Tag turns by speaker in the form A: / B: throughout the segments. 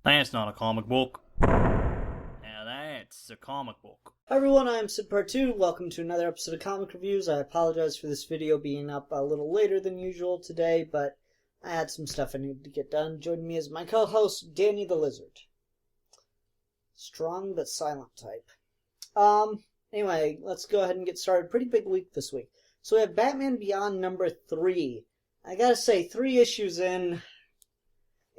A: That's not a comic book. Now that's a comic book.
B: Hi everyone, I'm Sid Part 2. Welcome to another episode of Comic Reviews. I apologize for this video being up a little later than usual today, but I had some stuff I needed to get done. Joining me is my co-host, Danny the Lizard. Strong but silent type. Anyway, let's go ahead and get started. Pretty big week this week. So we have Batman Beyond number 3. I gotta say, 3 issues in,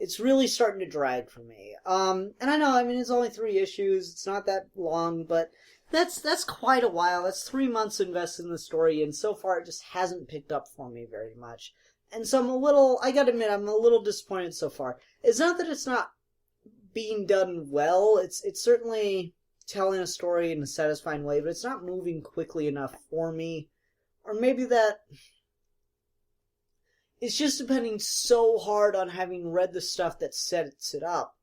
B: it's really starting to drag for me. And I know, it's only 3 issues, it's not that long, but that's quite a while. That's 3 months invested in the story, and so far it just hasn't picked up for me very much. And so I gotta admit, I'm a little disappointed so far. It's not that it's not being done well, it's certainly telling a story in a satisfying way, but it's not moving quickly enough for me. Or maybe that it's just depending so hard on having read the stuff that sets it up.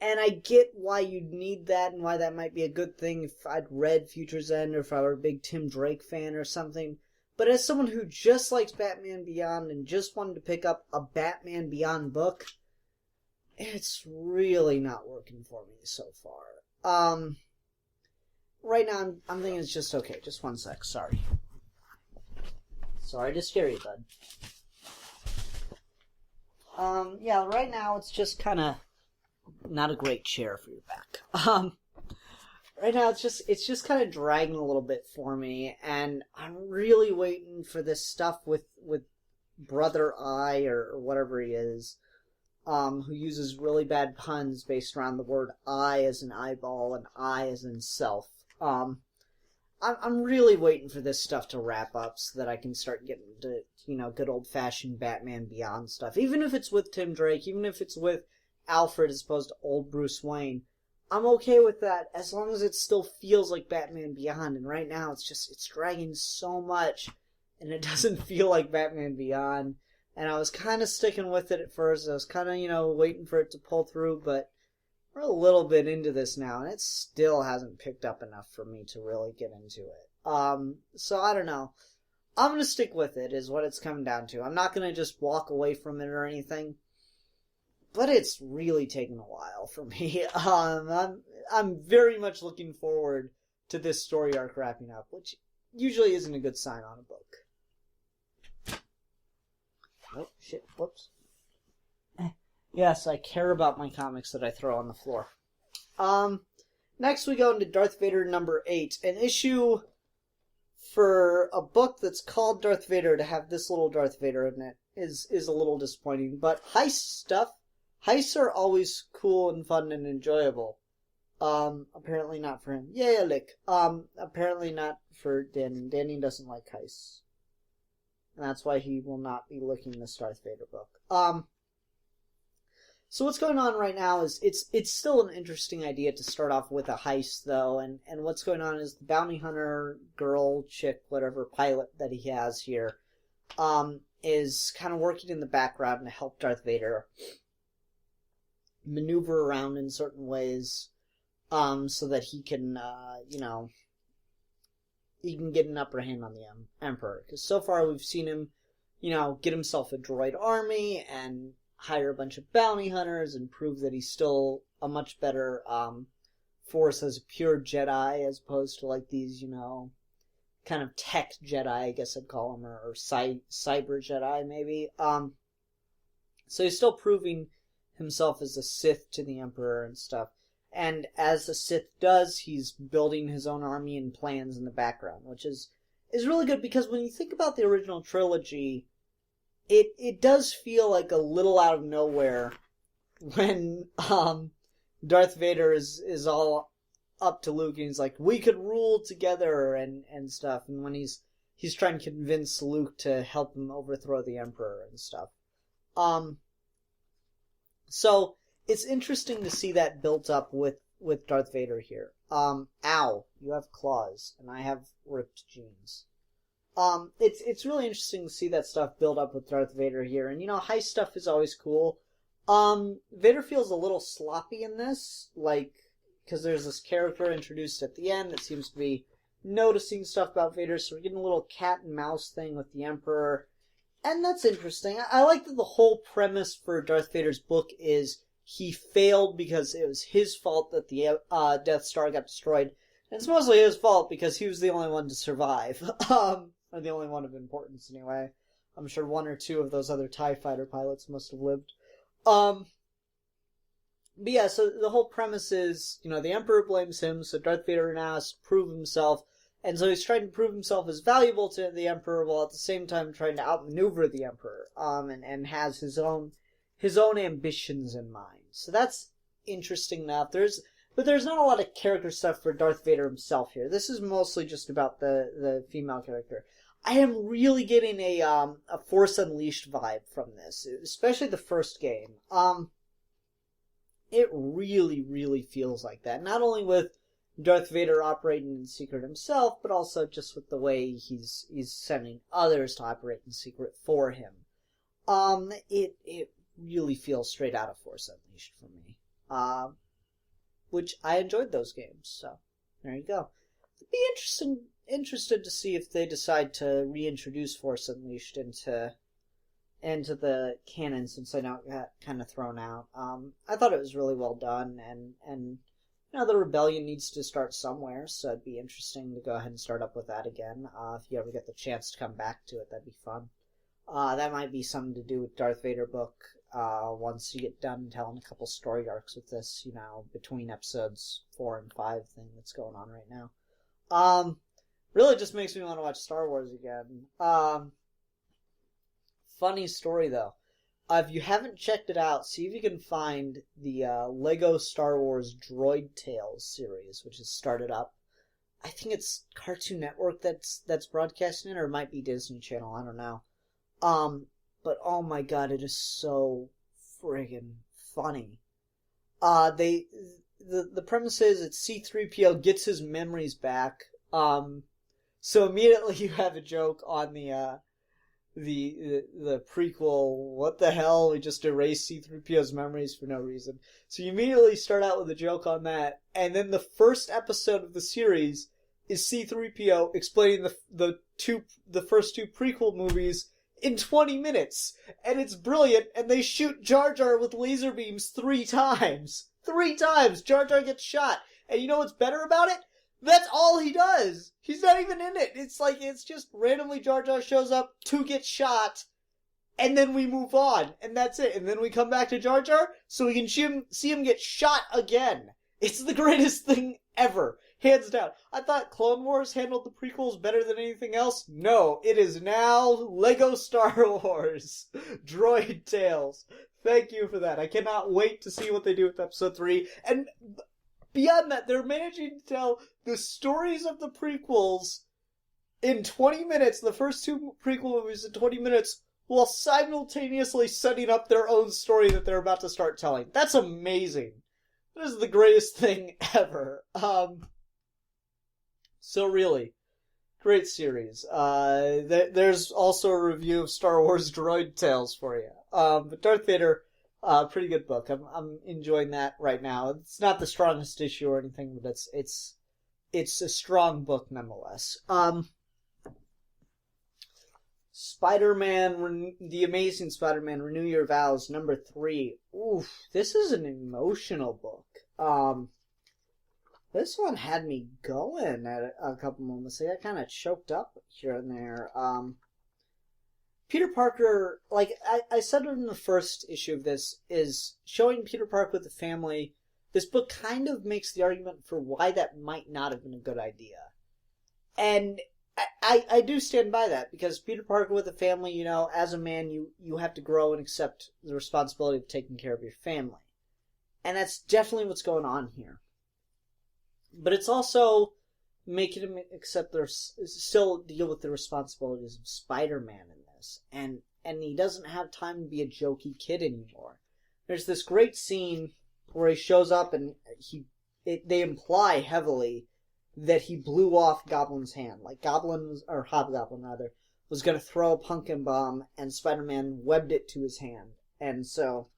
B: And I get why you'd need that and why that might be a good thing if I'd read Future's End or if I were a big Tim Drake fan or something. But as someone who just likes Batman Beyond and just wanted to pick up a Batman Beyond book, it's really not working for me so far. Right now I'm thinking it's just okay. Just one sec, sorry. Sorry to scare you, bud. Yeah, right now it's just kind of not a great chair for your back. Right now it's just kind of dragging a little bit for me, and I'm really waiting for this stuff with Brother Eye or whatever he is, who uses really bad puns based around the word eye as in eyeball and eye as in self. I'm really waiting for this stuff to wrap up so that I can start getting to, good old-fashioned Batman Beyond stuff. Even if it's with Tim Drake, even if it's with Alfred as opposed to old Bruce Wayne, I'm okay with that as long as it still feels like Batman Beyond. And right now it's dragging so much, and it doesn't feel like Batman Beyond. And I was kind of sticking with it at first. I was kind of, waiting for it to pull through, but we're a little bit into this now, and it still hasn't picked up enough for me to really get into it. So I don't know. I'm going to stick with it, is what it's coming down to. I'm not going to just walk away from it or anything, but it's really taken a while for me. I'm very much looking forward to this story arc wrapping up, which usually isn't a good sign on a book. Oh, shit, whoops. Yes, I care about my comics that I throw on the floor. Next we go into Darth Vader number 8. An issue for a book that's called Darth Vader to have this little Darth Vader in it is a little disappointing. But heists are always cool and fun and enjoyable. Apparently not for him. Yeah, Lick. Apparently not for Danny. Danny doesn't like heists. And that's why he will not be licking this Darth Vader book. So what's going on right now is it's still an interesting idea to start off with a heist, though, and what's going on is the bounty hunter, girl, chick, whatever, pilot that he has here, is kind of working in the background to help Darth Vader maneuver around in certain ways, so that he can, he can get an upper hand on the Emperor. Because so far we've seen him, get himself a droid army and hire a bunch of bounty hunters and prove that he's still a much better force as a pure Jedi as opposed to like these, kind of tech Jedi, I guess I'd call them, or cyber Jedi maybe. So he's still proving himself as a Sith to the Emperor and stuff. And as the Sith does, he's building his own army and plans in the background, which is really good because when you think about the original trilogy, it does feel like a little out of nowhere when Darth Vader is all up to Luke and he's like, we could rule together and stuff, and when he's trying to convince Luke to help him overthrow the Emperor and stuff. So it's interesting to see that built up with Darth Vader here. Ow, you have claws and I have ripped jeans. It's really interesting to see that stuff build up with Darth Vader here. And, heist stuff is always cool. Vader feels a little sloppy in this, because there's this character introduced at the end that seems to be noticing stuff about Vader, so we're getting a little cat and mouse thing with the Emperor. And that's interesting. I like that the whole premise for Darth Vader's book is he failed because it was his fault that the Death Star got destroyed. And it's mostly his fault because he was the only one to survive. Or the only one of importance, anyway. I'm sure one or two of those other TIE fighter pilots must have lived. But yeah, so the whole premise is, the Emperor blames him, so Darth Vader now has to prove himself. And so he's trying to prove himself as valuable to the Emperor while at the same time trying to outmaneuver the Emperor. And has his own ambitions in mind. So that's interesting enough. But there's not a lot of character stuff for Darth Vader himself here. This is mostly just about the female character. I am really getting a Force Unleashed vibe from this, especially the first game. It really, really feels like that. Not only with Darth Vader operating in secret himself, but also just with the way he's sending others to operate in secret for him. It really feels straight out of Force Unleashed for me. Which I enjoyed those games, so there you go. It'd be interested to see if they decide to reintroduce Force Unleashed into the canon, since I know it got kind of thrown out. I thought it was really well done, and the Rebellion needs to start somewhere, so it'd be interesting to go ahead and start up with that again. If you ever get the chance to come back to it, that'd be fun. That might be something to do with Darth Vader book, once you get done telling a couple story arcs with this, between episodes 4 and 5 thing that's going on right now. Really just makes me want to watch Star Wars again. Funny story, though. If you haven't checked it out, see if you can find the Lego Star Wars Droid Tales series, which has started up. I think it's Cartoon Network that's broadcasting it, or it might be Disney Channel, I don't know. But oh my god, it is so friggin' funny. The premise is that C-3PO gets his memories back. So immediately you have a joke on the prequel, what the hell, we just erased C-3PO's memories for no reason. So you immediately start out with a joke on that, and then the first episode of the series is C-3PO explaining the first two prequel movies in 20 minutes. And it's brilliant, and they shoot Jar Jar with laser beams 3 times. 3 times! Jar Jar gets shot. And you know what's better about it? That's all he does! He's not even in it! It's just randomly Jar Jar shows up to get shot, and then we move on, and that's it. And then we come back to Jar Jar, so we can see him get shot again. It's the greatest thing ever. Hands down. I thought Clone Wars handled the prequels better than anything else. No, it is now Lego Star Wars Droid Tales. Thank you for that. I cannot wait to see what they do with Episode 3. And beyond that, they're managing to tell the stories of the prequels in 20 minutes, the first 2 prequel movies in 20 minutes, while simultaneously setting up their own story that they're about to start telling. That's amazing. That is the greatest thing ever. So really, great series. There's also a review of Star Wars Droid Tales for you. But Darth Vader, pretty good book. I'm enjoying that right now. It's not the strongest issue or anything, but it's a strong book nonetheless. Spider-Man, The Amazing Spider-Man, Renew Your Vows, number 3. Oof, this is an emotional book. This one had me going at a couple moments. I got kind of choked up here and there. Peter Parker, like I said in the first issue of this, is showing Peter Parker with the family. This book kind of makes the argument for why that might not have been a good idea. And I do stand by that, because Peter Parker with a family, as a man, you have to grow and accept the responsibility of taking care of your family. And that's definitely what's going on here. But it's also making him still deal with the responsibilities of Spider-Man in this. And he doesn't have time to be a jokey kid anymore. There's this great scene where he shows up and they imply heavily that he blew off Goblin's hand. Like Hobgoblin rather, was going to throw a pumpkin bomb, and Spider-Man webbed it to his hand. And so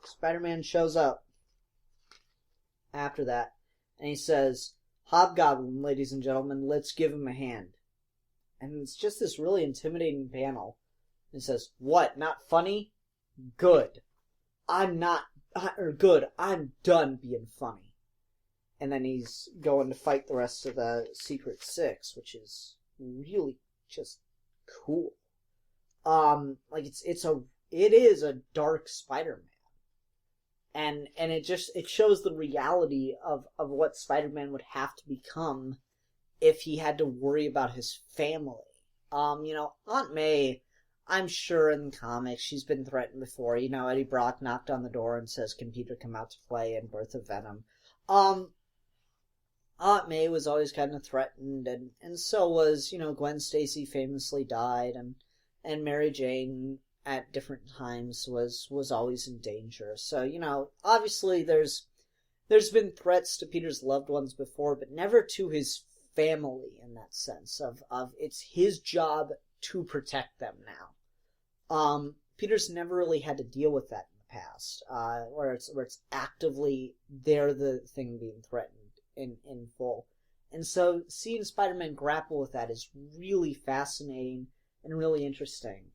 B: Spider-Man shows up after that, and he says, "Hobgoblin, ladies and gentlemen, let's give him a hand." And it's just this really intimidating panel. It says, "What, not funny? Good. I'm not or good, I'm done being funny. And then he's going to fight the rest of the Secret Six, which is really just cool. Like it is a dark Spider-Man. And it shows the reality of what Spider-Man would have to become if he had to worry about his family. Aunt May, I'm sure in the comics she's been threatened before. Eddie Brock knocked on the door and says, "Can Peter come out to play in Birth of Venom?" Aunt May was always kind of threatened, and so was, Gwen Stacy famously died, and Mary Jane at different times was always in danger. So, obviously there's been threats to Peter's loved ones before, but never to his family in that sense of it's his job to protect them now. Peter's never really had to deal with that in the past, where it's actively they're the thing being threatened in full. And so seeing Spider-Man grapple with that is really fascinating and really interesting.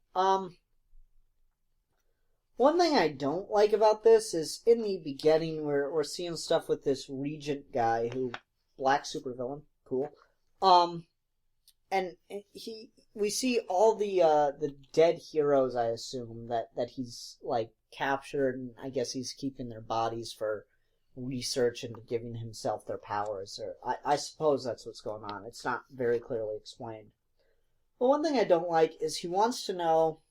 B: One thing I don't like about this is in the beginning we're seeing stuff with this Regent guy who black supervillain, cool. And we see all the dead heroes, I assume, that he's like captured, and I guess he's keeping their bodies for research and giving himself their powers, or I suppose that's what's going on. It's not very clearly explained. But one thing I don't like is he wants to know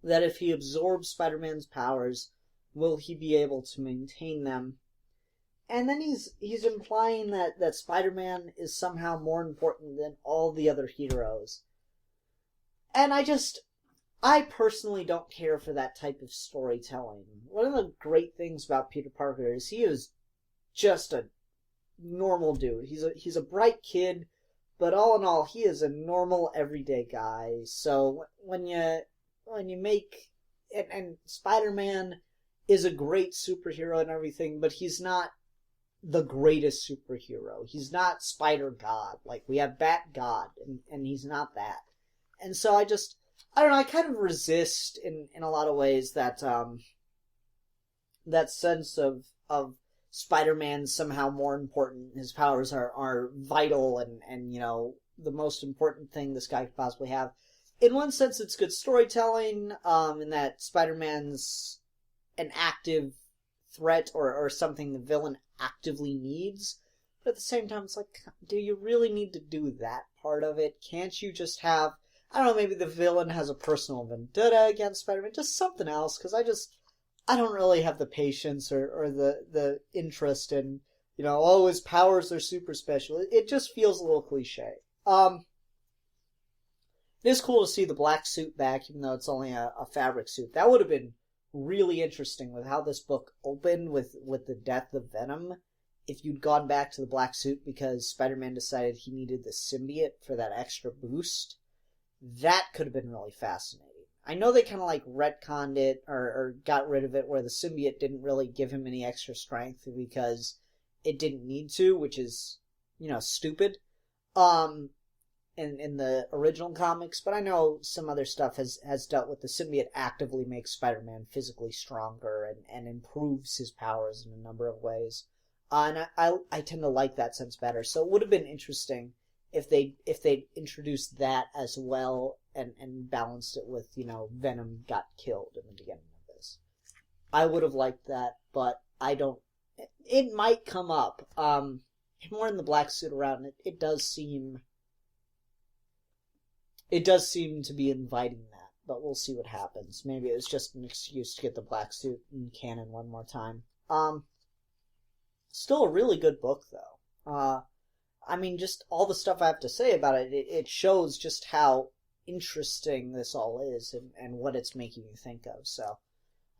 B: that if he absorbs Spider-Man's powers, will he be able to maintain them? And then he's implying that Spider-Man is somehow more important than all the other heroes. And I personally don't care for that type of storytelling. One of the great things about Peter Parker is he is just a normal dude. He's a bright kid, but all in all, he is a normal, everyday guy. So when you make and Spider-Man is a great superhero and everything, but he's not the greatest superhero. He's not Spider-God. Like, we have Bat-God, and he's not that. And so I don't know, I kind of resist in a lot of ways that sense of Spider-Man somehow more important. His powers are vital and the most important thing this guy could possibly have. In one sense, it's good storytelling, in that Spider-Man's an active threat or something the villain actively needs. But at the same time, it's like, do you really need to do that part of it? Can't you just have, I don't know, maybe the villain has a personal vendetta against Spider-Man, just something else, because I don't really have the patience or the interest in, his powers are super special. It just feels a little cliche. It is cool to see the black suit back, even though it's only a fabric suit. That would have been really interesting with how this book opened with the death of Venom. If you'd gone back to the black suit because Spider-Man decided he needed the symbiote for that extra boost, that could have been really fascinating. I know they kind of like retconned it or got rid of it where the symbiote didn't really give him any extra strength because it didn't need to, which is, stupid. In the original comics, but I know some other stuff has dealt with the symbiote actively makes Spider-Man physically stronger and improves his powers in a number of ways. And I tend to like that sense better. So it would have been interesting if they introduced that as well and balanced it with, Venom got killed in the beginning of this. I would have liked that, but I don't. It might come up. More in the black suit around it. It does seem to be inviting that, but we'll see what happens. Maybe it was just an excuse to get the black suit in canon one more time. Still a really good book, though. Just all the stuff I have to say about it, it shows just how interesting this all is and what it's making you think of. So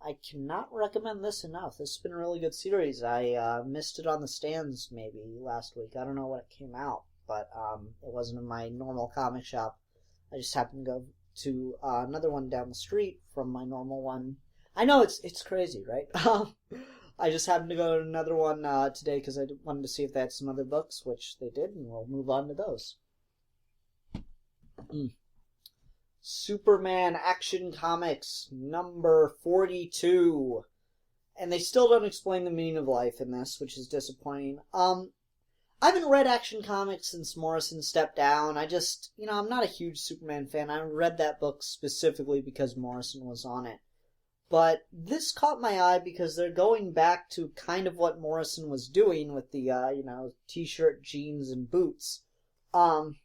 B: I cannot recommend this enough. This has been a really good series. I missed it on the stands maybe last week. I don't know when it came out, but it wasn't in my normal comic shop. I just happened to go to another one down the street from my normal one. I know it's crazy, right? I just happened to go to another one today because I wanted to see if they had some other books, which they did, and we'll move on to those. Superman Action Comics number 42. and they still don't explain the meaning of life in this, which is disappointing. I haven't read Action Comics since Morrison stepped down. I just, I'm not a huge Superman fan. I read that book specifically because Morrison was on it. But this caught my eye because they're going back to kind of what Morrison was doing with the, t-shirt, jeans, and boots. And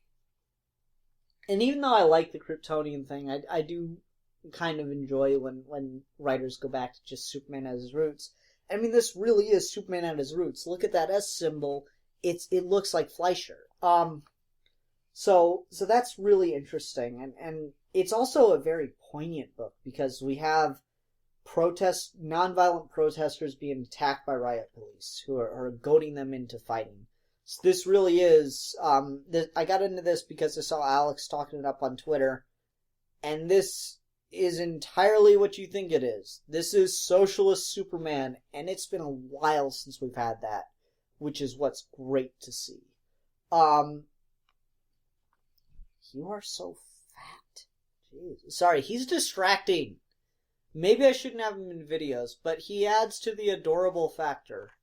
B: even though I like the Kryptonian thing, I do kind of enjoy when writers go back to just Superman at his roots. I mean, this really is Superman at his roots. Look at that S symbol. It looks like Fleischer. So that's really interesting, and it's also a very poignant book because we have nonviolent protesters being attacked by riot police who are goading them into fighting. So this really is. I got into this because I saw Alex talking it up on Twitter, and this is entirely what you think it is. This is Socialist Superman, and it's been a while since we've had that, which is what's great to see. You are so fat. Jeez. Sorry, he's distracting. Maybe I shouldn't have him in videos, but he adds to the adorable factor.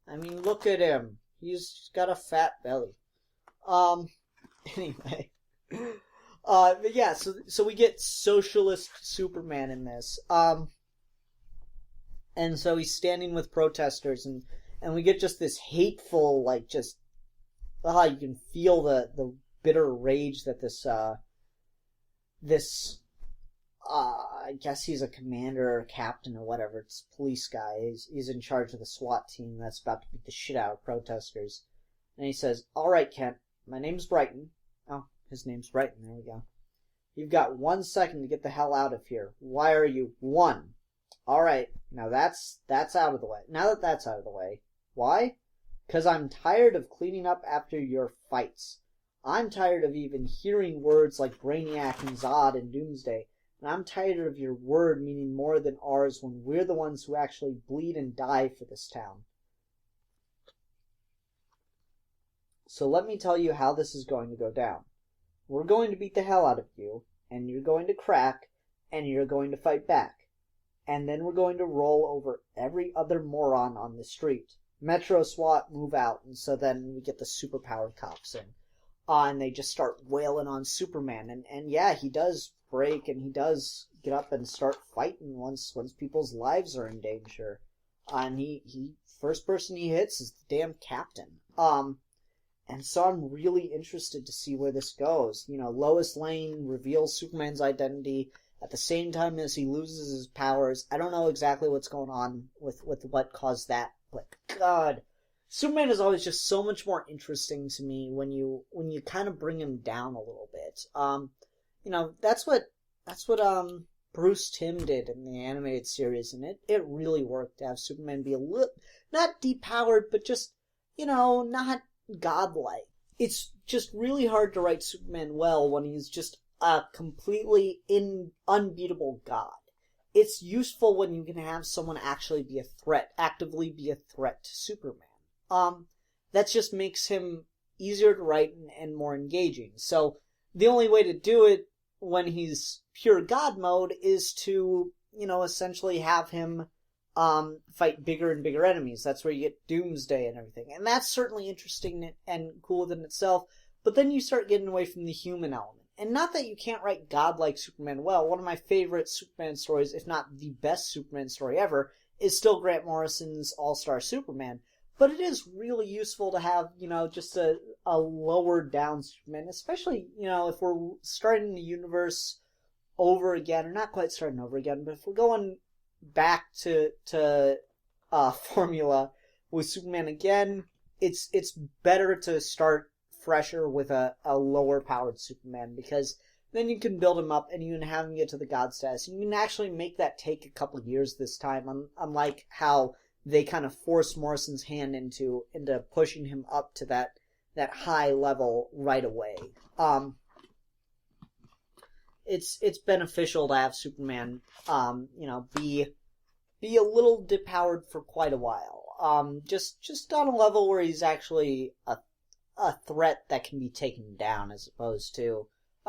B: I mean, look at him. He's got a fat belly. Anyway. But yeah, so we get Socialist Superman in this. And so he's standing with protesters, and we get just this hateful, like, just, you can feel the bitter rage that this, I guess he's a commander or captain or whatever, it's a police guy, he's in charge of the SWAT team that's about to beat the shit out of protesters. And he says, "All right, Kent, my name's Brighton." Oh, his name's Brighton, there we go. "You've got 1 second to get the hell out of here. Why are you?" "1. All right, now that's out of the way. Now that that's out of the way. Why? 'Cause I'm tired of cleaning up after your fights. I'm tired of even hearing words like Brainiac and Zod and Doomsday. And I'm tired of your word meaning more than ours when we're the ones who actually bleed and die for this town. So let me tell you how this is going to go down. We're going to beat the hell out of you, and you're going to crack, and you're going to fight back. And then we're going to roll over every other moron on the street. Metro SWAT move out, and so then we get the superpowered cops in. And they just start wailing on Superman. And yeah, he does break, and he does get up and start fighting once people's lives are in danger. And he first person he hits is the damn captain. And so I'm really interested to see where this goes. Lois Lane reveals Superman's identity at the same time as he loses his powers. I don't know exactly what's going on with what caused that, but God, Superman is always just so much more interesting to me when you kind of bring him down a little bit. That's what Bruce Timm did in the animated series, and it really worked to have Superman be a little, not depowered, but just, not godlike. It's just really hard to write Superman well when he's just a completely unbeatable god. It's useful when you can have someone actually be a threat, actively be a threat to Superman. That just makes him easier to write and more engaging. So the only way to do it when he's pure god mode is to, essentially have him fight bigger and bigger enemies. That's where you get Doomsday and everything. And that's certainly interesting and cool within itself, but then you start getting away from the human element. And not that you can't write godlike Superman well. One of my favorite Superman stories, if not the best Superman story ever, is still Grant Morrison's All-Star Superman. But it is really useful to have, just a lower down Superman, especially, if we're starting the universe over again, or not quite starting over again, but if we're going back to formula with Superman again, it's better to start fresher with a lower powered Superman, because then you can build him up and you can have him get to the god status, and you can actually make that take a couple years this time, unlike how they kind of forced Morrison's hand into pushing him up to that high level right away. It's beneficial to have Superman, be a little depowered for quite a while. Just on a level where he's actually a threat that can be taken down, as opposed to,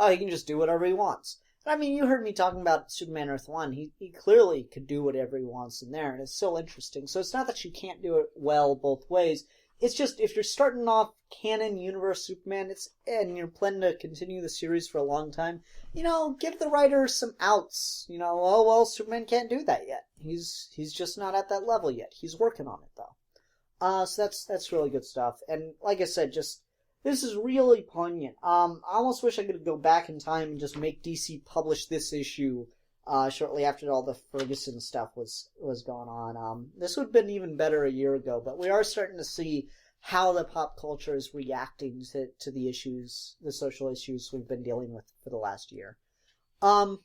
B: he can just do whatever he wants. I mean, you heard me talking about Superman Earth 1. He clearly could do whatever he wants in there, and it's so interesting. So it's not that you can't do it well both ways. It's just, if you're starting off canon universe Superman, and you're planning to continue the series for a long time, give the writer some outs. Oh, well, Superman can't do that yet. He's just not at that level yet. He's working on it, though. So that's really good stuff. And like I said, this is really poignant. I almost wish I could go back in time and just make DC publish this issue shortly after all the Ferguson stuff was going on. This would have been even better a year ago, but we are starting to see how the pop culture is reacting to the issues, the social issues we've been dealing with for the last year. And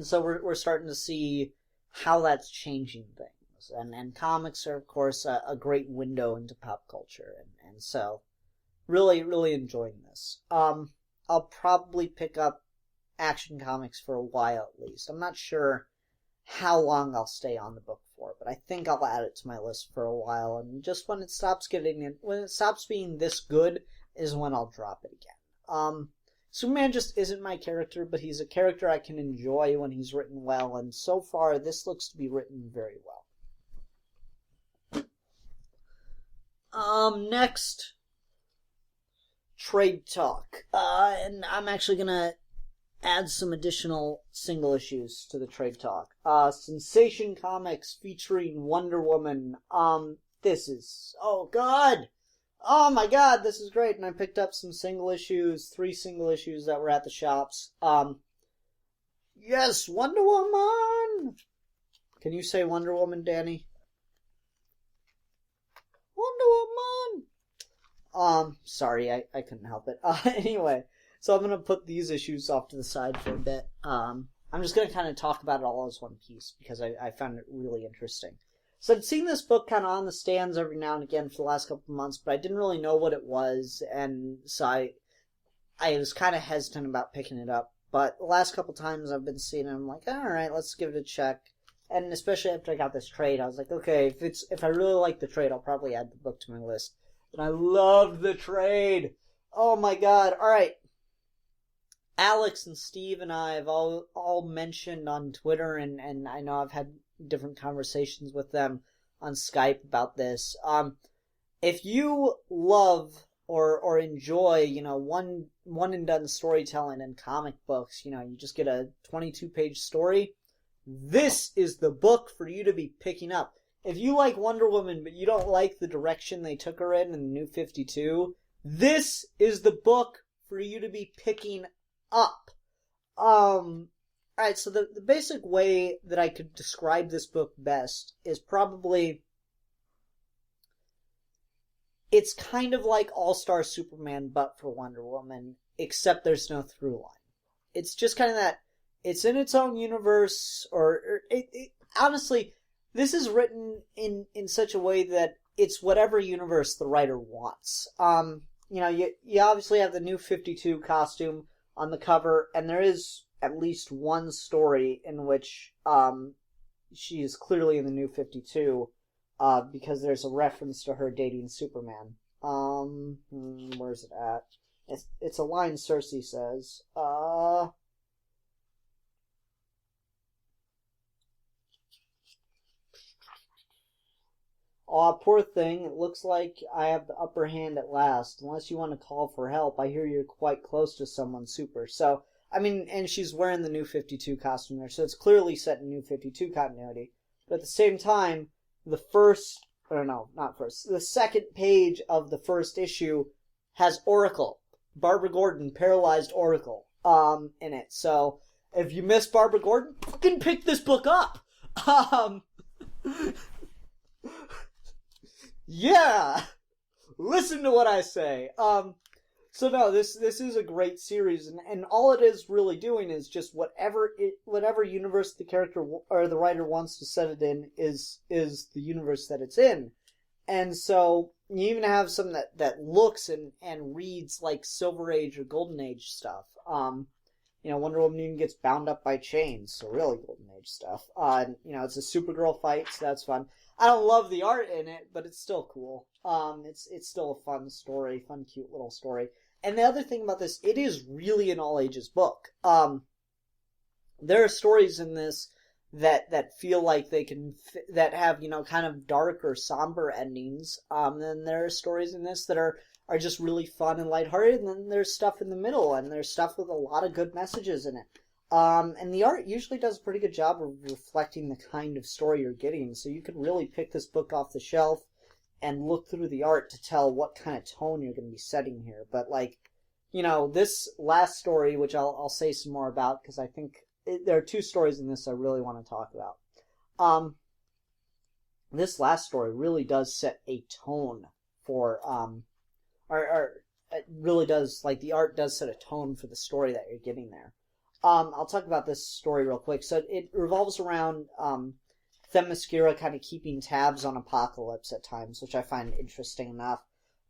B: so we're starting to see how that's changing things. And comics are, of course, a great window into pop culture. And so, really, really enjoying this. I'll probably pick up Action Comics for a while at least. I'm not sure how long I'll stay on the book for, but I think I'll add it to my list for a while. And just when it stops being this good is when I'll drop it again. Superman just isn't my character, but he's a character I can enjoy when he's written well, and so far this looks to be written very well. Next, trade talk. And I'm actually gonna add some additional single issues to the trade talk. Sensation Comics featuring Wonder Woman. This is, oh god! Oh my god, this is great. And I picked up some single issues, 3 single issues that were at the shops. Yes, Wonder Woman! Can you say Wonder Woman, Danny? Wonder Woman! Sorry, I couldn't help it. Anyway, so I'm gonna put these issues off to the side for a bit. I'm just gonna kind of talk about it all as one piece, because I found it really interesting. So I'd seen this book kind of on the stands every now and again for the last couple of months, but I didn't really know what it was, and so I was kind of hesitant about picking it up. But the last couple times I've been seeing it, I'm like, alright, let's give it a check. And especially after I got this trade, I was like, okay, if I really like the trade, I'll probably add the book to my list. And I loved the trade! Oh my god, alright. Alex and Steve and I have all mentioned on Twitter, and I know I've had different conversations with them on Skype about this. If you love or enjoy, one and done storytelling in comic books, you just get a 22-page story, this is the book for you to be picking up. If you like Wonder Woman, but you don't like the direction they took her in the New 52, this is the book for you to be picking up. Alright, so the basic way that I could describe this book best is probably, it's kind of like All-Star Superman but for Wonder Woman, except there's no through line. It's just kind of that, it's in its own universe, honestly, this is written in such a way that it's whatever universe the writer wants. You obviously have the New 52 costume on the cover, and there is at least one story in which she is clearly in the New 52, because there's a reference to her dating Superman. Where's it at? It's a line Cersei says. Aw, poor thing, it looks like I have the upper hand at last. Unless you want to call for help, I hear you're quite close to someone super. So, I mean, and she's wearing the New 52 costume there, so it's clearly set in New 52 continuity. But at the same time, the second page of the first issue has Oracle. Barbara Gordon, paralyzed Oracle, in it. So, if you miss Barbara Gordon, fucking pick this book up! Yeah! Listen to what I say. So no, this is a great series, and all it is really doing is just whatever universe the character or the writer wants to set it in is the universe that it's in. And so you even have some that looks and reads like Silver Age or Golden Age stuff. Wonder Woman even gets bound up by chains, so really Golden Age stuff. It's a Supergirl fight, so that's fun. I don't love the art in it, but it's still cool. It's still a fun story, fun, cute little story. And the other thing about this, it is really an all ages book. There are stories in this that feel like they can that have kind of dark or somber endings. Then there are stories in this that are just really fun and lighthearted, and then there's stuff in the middle, and there's stuff with a lot of good messages in it. And the art usually does a pretty good job of reflecting the kind of story you're getting, so you could really pick this book off the shelf and look through the art to tell what kind of tone you're going to be setting here. But this last story, which I'll say some more about, because I think there are two stories in this I really want to talk about. This last story really does set a tone for, or it really does, the art does set a tone for the story that you're getting there. I'll talk about this story real quick. So it revolves around, Themyscira kind of keeping tabs on Apocalypse at times, which I find interesting enough.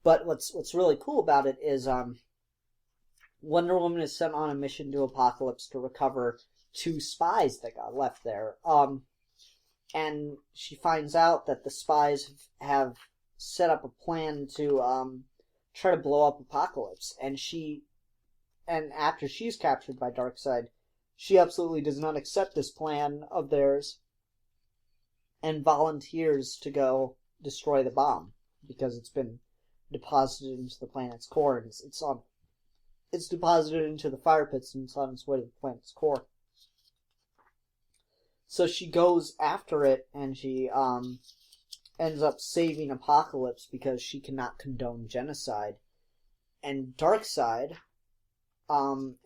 B: But what's really cool about it is, Wonder Woman is sent on a mission to Apocalypse to recover 2 spies that got left there. And she finds out that the spies have set up a plan to try to blow up Apocalypse. And after she's captured by Darkseid, she absolutely does not accept this plan of theirs and volunteers to go destroy the bomb because it's been deposited into the planet's core, and it's deposited into the fire pits, and it's on its way to the planet's core. So she goes after it, and she ends up saving Apocalypse because she cannot condone genocide. And Darkseid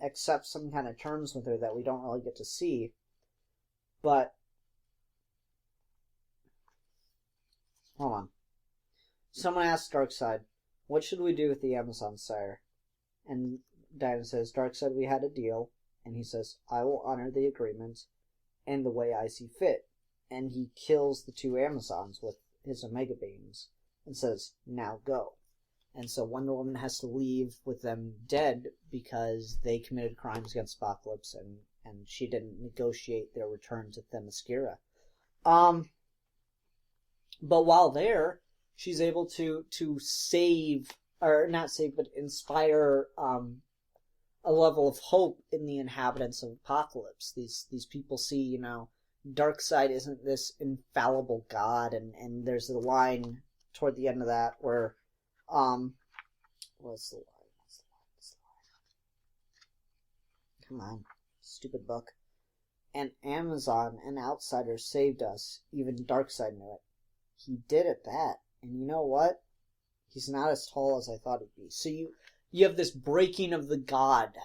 B: accepts some kind of terms with her that we don't really get to see. But hold on. Someone asks Darkseid, "What should we do with the Amazon, sire?" And Diana says, "Darkseid, we had a deal." And he says, "I will honor the agreement in the way I see fit." And he kills the 2 Amazons with his Omega beams and says, "Now go." And so Wonder Woman has to leave with them dead because they committed crimes against Apocalypse, and she didn't negotiate their return to Themyscira. But while there, she's able to save, or not save, but inspire a level of hope in the inhabitants of Apocalypse. These people see, Darkseid isn't this infallible god, and there's a line toward the end of that where, what's the line? Come on, stupid book. "An Amazon, an outsider, saved us. Even Darkseid knew it. He did at that. And you know what? He's not as tall as I thought he'd be." So you have this breaking of the god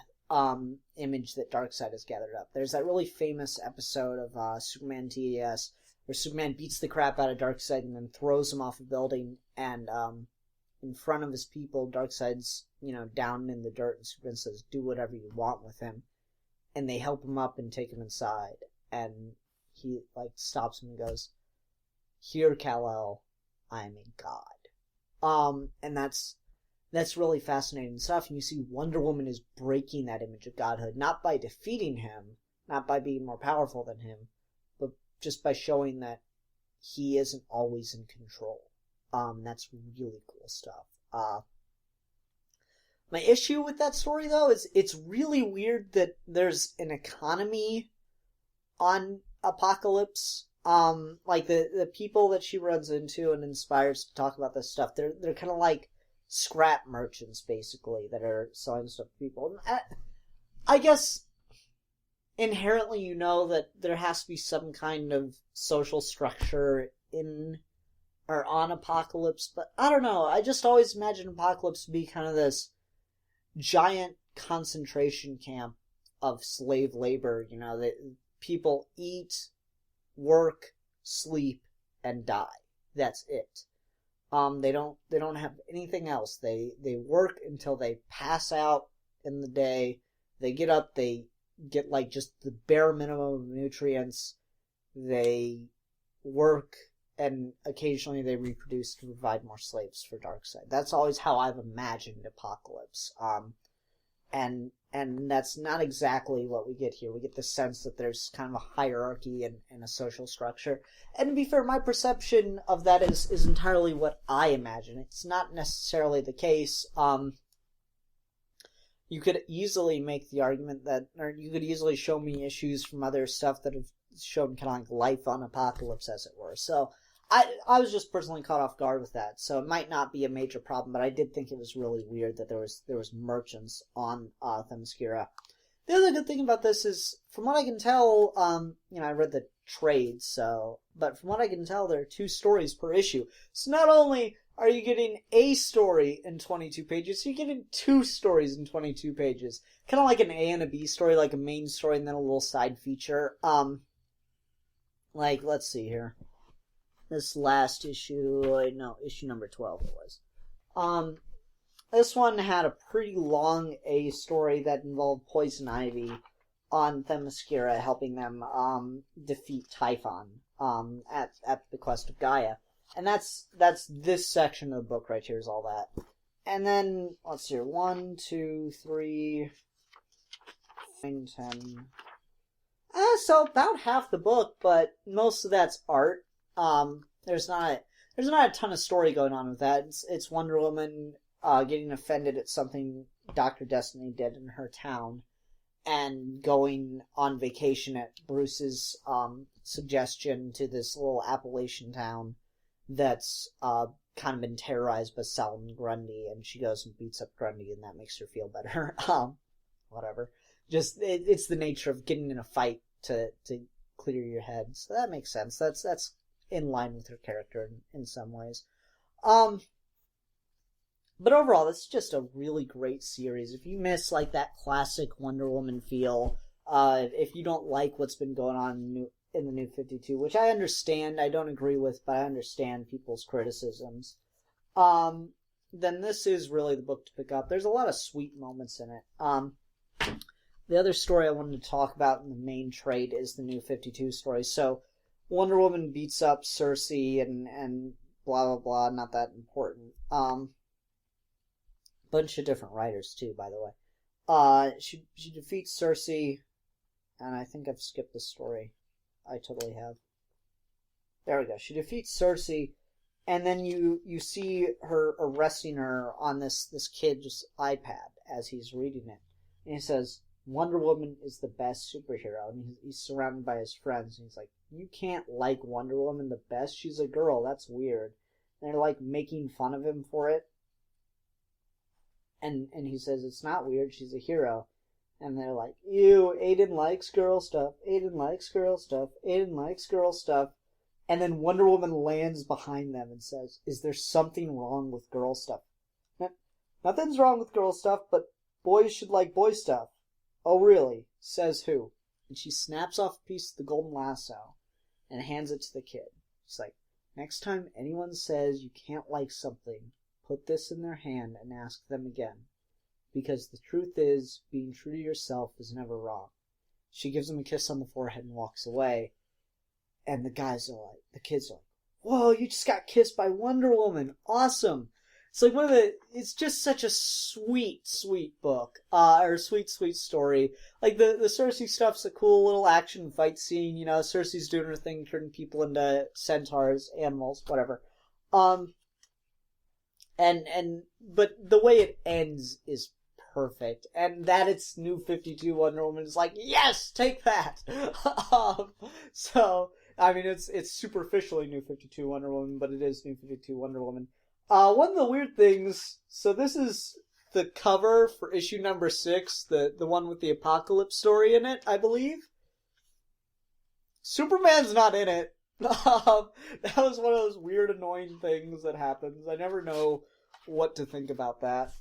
B: image that Darkseid has gathered up. There's that really famous episode of Superman TES where Superman beats the crap out of Darkseid and then throws him off a building, and in front of his people, Darkseid's down in the dirt, and Superman says, "Do whatever you want with him," and they help him up and take him inside, and he stops him and goes, "Here, Kal-El, I am a god." And that's really fascinating stuff. And you see Wonder Woman is breaking that image of godhood, not by defeating him, not by being more powerful than him, but just by showing that he isn't always in control. That's really cool stuff. My issue with that story, though, is it's really weird that there's an economy on Apocalypse. The people that she runs into and inspires to talk about this stuff, they're kind of like scrap merchants, basically, that are selling stuff to people. And I guess inherently that there has to be some kind of social structure in or on Apocalypse, but I don't know. I just always imagine Apocalypse to be kind of this giant concentration camp of slave labor. That people eat, work, sleep, and die. That's it. They don't have anything else. They work until they pass out in the day. They get up, they get just the bare minimum of nutrients. They work, and occasionally they reproduce to provide more slaves for Darkseid. That's always how I've imagined Apocalypse. And that's not exactly what we get here. We get the sense that there's kind of a hierarchy and a social structure. And to be fair, my perception of that is entirely what I imagine. It's not necessarily the case. you could easily make the argument that, or you could easily show me issues from other stuff that have shown kind of like life on Apocalypse, as it were. So I was just personally caught off guard with that. So it might not be a major problem, but I did think it was really weird that there was merchants on Themyscira. The other good thing about this is, from what I can tell, I read the trade, but from what I can tell, there are 2 stories per issue. So not only are you getting a story in 22 pages, you're getting 2 stories in 22 pages. Kind of like an A and a B story, like a main story and then a little side feature. Let's see here. This last issue, issue number 12 it was. This one had a pretty long A story that involved Poison Ivy on Themyscira, helping them defeat Typhon at the quest of Gaia. And that's this section of the book right here is all that. And then, let's see here, 1, 2, 3, 9, 10. So about half the book, but most of that's art. There's not a ton of story going on with that. It's Wonder Woman getting offended at something Dr. Destiny did in her town, and going on vacation at Bruce's suggestion to this little Appalachian town that's kind of been terrorized by Solomon Grundy, and she goes and beats up Grundy, and that makes her feel better. Whatever. Just it's the nature of getting in a fight to clear your head, so that makes sense. That's in line with her character in some ways. But overall, it's just a really great series. If you miss like that classic Wonder Woman feel, if you don't like what's been going on in the New 52, which I understand, I don't agree with, but I understand people's criticisms, then this is really the book to pick up. There's a lot of sweet moments in it. The other story I wanted to talk about in the main trade is the New 52 story. So Wonder Woman beats up Cersei and blah blah blah, not that important. Bunch of different writers too, by the way. She defeats Cersei, and I think I've skipped the story. I totally have. There we go. She defeats Cersei, and then you see her arresting her on this kid's iPad as he's reading it, and he says, "Wonder Woman is the best superhero," and he's surrounded by his friends, and he's like, "You can't like Wonder Woman the best. She's a girl. That's weird." And they're like making fun of him for it. And he says, "It's not weird, she's a hero." And they're like, "Ew, Aiden likes girl stuff, Aiden likes girl stuff, Aiden likes girl stuff." And then Wonder Woman lands behind them and says, "Is there something wrong with girl stuff?" "Nothing's wrong with girl stuff, but boys should like boy stuff." "Oh, really? Says who?" And she snaps off a piece of the golden lasso and hands it to the kid. She's like, "Next time anyone says you can't like something, put this in their hand and ask them again. Because the truth is, being true to yourself is never wrong." She gives him a kiss on the forehead and walks away. And the kids are like, "Whoa, you just got kissed by Wonder Woman. Awesome." It's like it's just such a sweet, sweet book. Or sweet, sweet story. Like the Cersei stuff's a cool little action fight scene. Cersei's doing her thing, turning people into centaurs, animals, whatever. But the way it ends is perfect, and that it's New 52 Wonder Woman is like, yes, take that. So I mean, it's superficially New 52 Wonder Woman, but it is New 52 Wonder Woman. One of the weird things, so this is the cover for issue number 6, the one with the Apocalypse story in it, I believe. Superman's not in it. That was one of those weird, annoying things that happens. I never know what to think about that.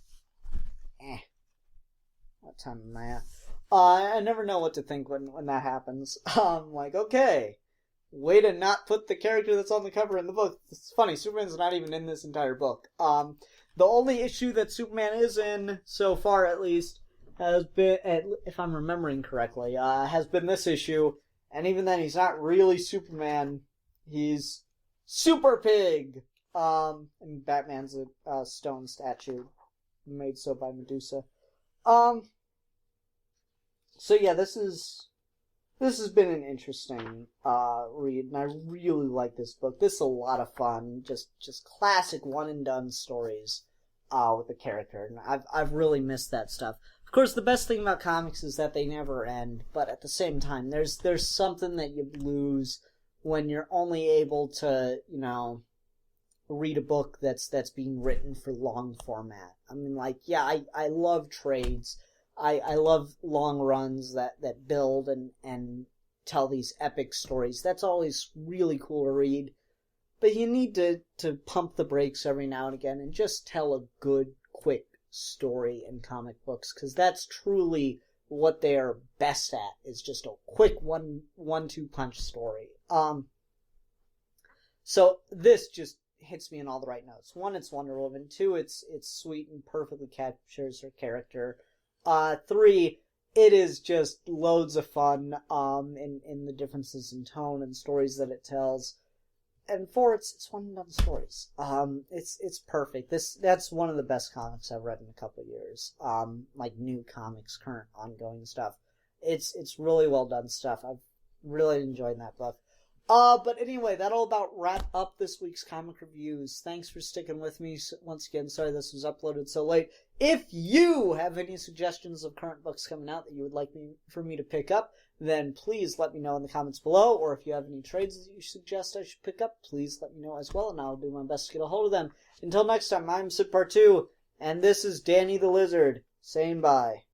B: What time am I at? I never know what to think when that happens. Like, okay, way to not put the character that's on the cover in the book. It's funny, Superman's not even in this entire book. The only issue that Superman is in, so far at least, has been, if I'm remembering correctly, has been this issue. And even then, he's not really Superman. He's Super Pig. And Batman's a stone statue made so by Medusa. So yeah, this has been an interesting read, and I really like this book. This is a lot of fun, just classic one and done stories with the character, and I've really missed that stuff. Of Of course, the best thing about comics is that they never end, but at the same time, there's something that you lose when you're only able to, read a book that's being written for long format. I mean, I love trades. I love long runs that build and tell these epic stories. That's always really cool to read. But you need to pump the brakes every now and again and just tell a good, quick story in comic books, because that's truly what they are best at, is just a quick one-two punch story. So this just hits me in all the right notes. One, it's Wonder Woman. Two, it's sweet and perfectly captures her character. Three, it is just loads of fun in the differences in tone and stories that it tells. And four, it's one and done stories. It's perfect. That's one of the best comics I've read in a couple of years. Like new comics, current, ongoing stuff. It's really well done stuff. I've really enjoyed that book. But anyway, that'll about wrap up this week's comic reviews. Thanks for sticking with me once again. Sorry this was uploaded so late. If you have any suggestions of current books coming out that you would like for me to pick up, then please let me know in the comments below. Or if you have any trades that you suggest I should pick up, please let me know as well, and I'll do my best to get a hold of them. Until next time, I'm Sid Part 2, and this is Danny the Lizard, saying bye.